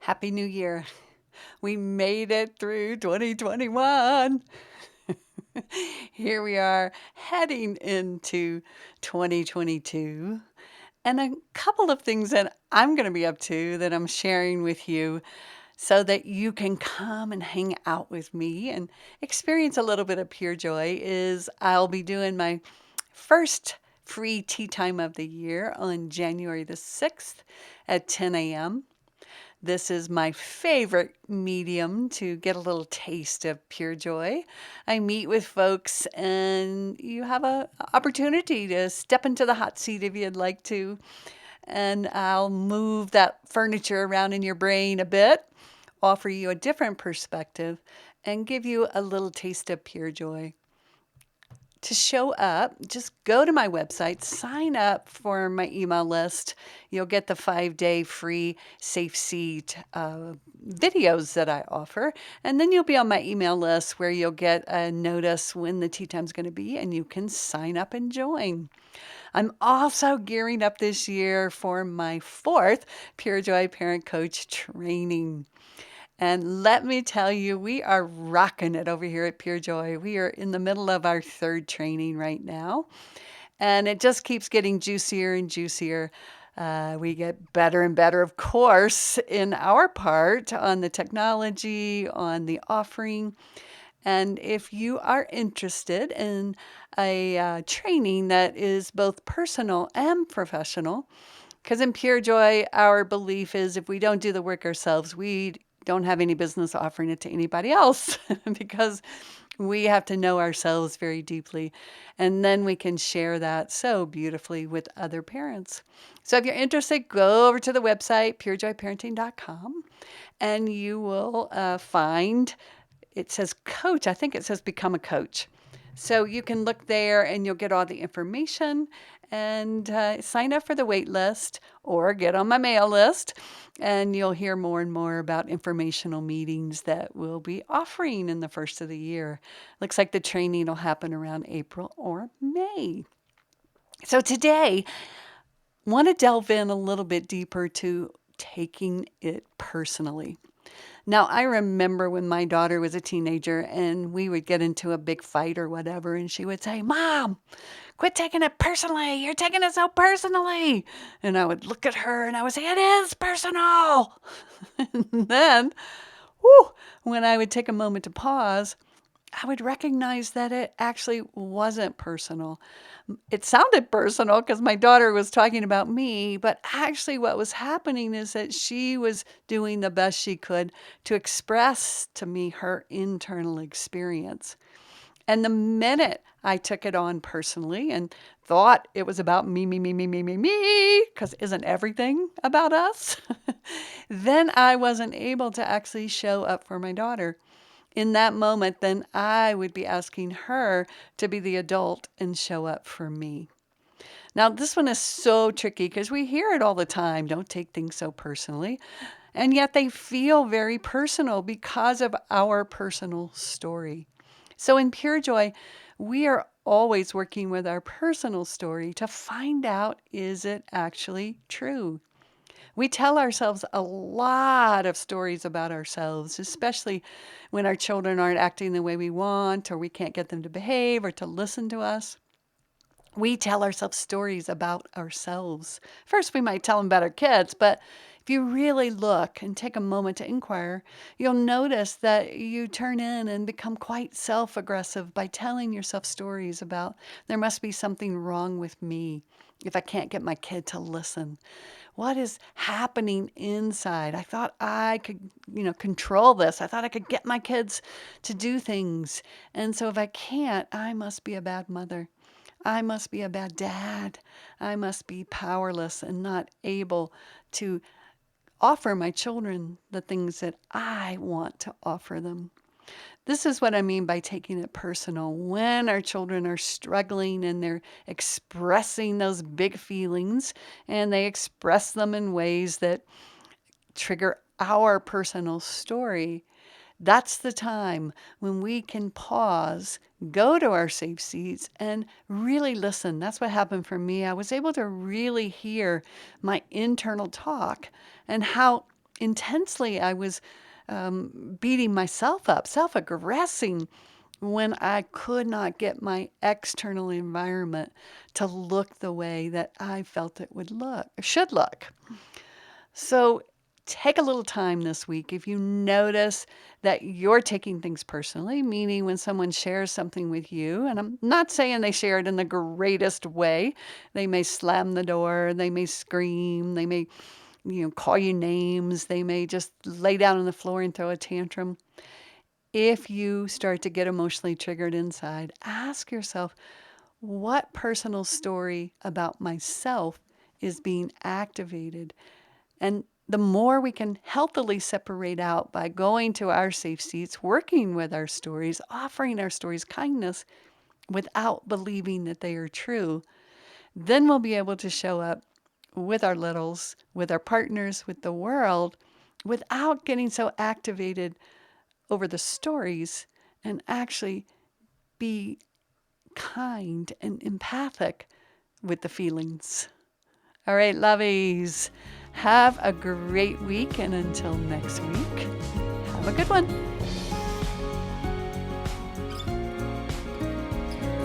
Happy New Year. We made it through 2021. Here we are heading into 2022. And a couple of things that I'm going to be up to that I'm sharing with you so that you can come and hang out with me and experience a little bit of pure joy is I'll be doing my first free tea time of the year on January the 6th at 10 a.m. This is my favorite medium to get a little taste of pure joy. I meet with folks and you have an opportunity to step into the hot seat if you'd like to. And I'll move that furniture around in your brain a bit, offer you a different perspective, and give you a little taste of pure joy. To show up, just go to my website, sign up for my email list. You'll get the 5-day free safe seat videos that I offer. And then you'll be on my email list where you'll get a notice when the tea time's going to be and you can sign up and join. I'm also gearing up this year for my 4th Pure Joy Parent Coach training. And let me tell you, we are rocking it over here at Pure Joy. We are in the middle of our 3rd training right now, and it just keeps getting juicier and juicier. We get better and better, of course, in our part on the technology, on the offering. And if you are interested in a training that is both personal and professional, because in Pure Joy, our belief is if we don't do the work ourselves, we don't have any business offering it to anybody else because we have to know ourselves very deeply. And then we can share that so beautifully with other parents. So if you're interested, go over to the website, purejoyparenting.com, and you will find it says coach. I think it says become a coach. So you can look there and you'll get all the information and sign up for the wait list or get on my mail list. And you'll hear more and more about informational meetings that we'll be offering in the first of the year. Looks like the training will happen around April or May. So today, want to delve in a little bit deeper to taking it personally. Now, I remember when my daughter was a teenager and we would get into a big fight or whatever, and she would say, "Mom, quit taking it personally. You're taking it so personally." And I would look at her and I would say, "It is personal." And then, whew, when I would take a moment to pause, I would recognize that it actually wasn't personal. It sounded personal because my daughter was talking about me, but actually, what was happening is that she was doing the best she could to express to me her internal experience. And the minute I took it on personally and thought it was about me, because isn't everything about us? Then I wasn't able to actually show up for my daughter. In that moment, then I would be asking her to be the adult and show up for me. Now, this one is so tricky because we hear it all the time. Don't take things so personally. And yet they feel very personal because of our personal story. So in Pure Joy, we are always working with our personal story to find out, is it actually true? We tell ourselves a lot of stories about ourselves, especially when our children aren't acting the way we want, or we can't get them to behave or to listen to us. We tell ourselves stories about ourselves. First, we might tell them about our kids, but if you really look and take a moment to inquire, you'll notice that you turn in and become quite self aggressive by telling yourself stories about there must be something wrong with me if I can't get my kid to listen. What is happening inside? I thought I could, control this. I thought I could get my kids to do things. And so if I can't, I must be a bad mother. I must be a bad dad. I must be powerless and not able to offer my children the things that I want to offer them. This is what I mean by taking it personal. When our children are struggling and they're expressing those big feelings and they express them in ways that trigger our personal story, that's the time when we can pause, go to our safe seats, and really listen. That's what happened for me. I was able to really hear my internal talk and how intensely I was beating myself up, self-aggressing, when I could not get my external environment to look the way that I felt it should look. So take a little time this week. If you notice that you're taking things personally, meaning when someone shares something with you, and I'm not saying they share it in the greatest way, they may slam the door, they may scream, they may, call you names, they may just lay down on the floor and throw a tantrum. If you start to get emotionally triggered inside, ask yourself, what personal story about myself is being activated? And the more we can healthily separate out by going to our safe seats, working with our stories, offering our stories kindness without believing that they are true, then we'll be able to show up with our littles, with our partners, with the world, without getting so activated over the stories, and actually be kind and empathic with the feelings. All right, lovies, have a great week, and until next week, have a good one.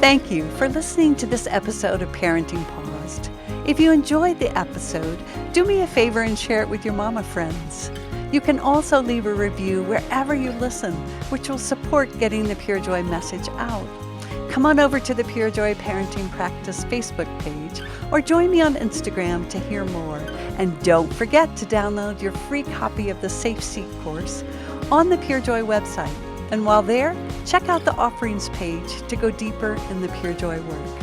Thank you for listening to this episode of Parenting Paused. If you enjoyed the episode, do me a favor and share it with your mama friends. You can also leave a review wherever you listen, which will support getting the Pure Joy message out. Come on over to the Pure Joy Parenting Practice Facebook page or join me on Instagram to hear more. And don't forget to download your free copy of the Safe Seat course on the Pure Joy website. And while there, check out the offerings page to go deeper in the Pure Joy work.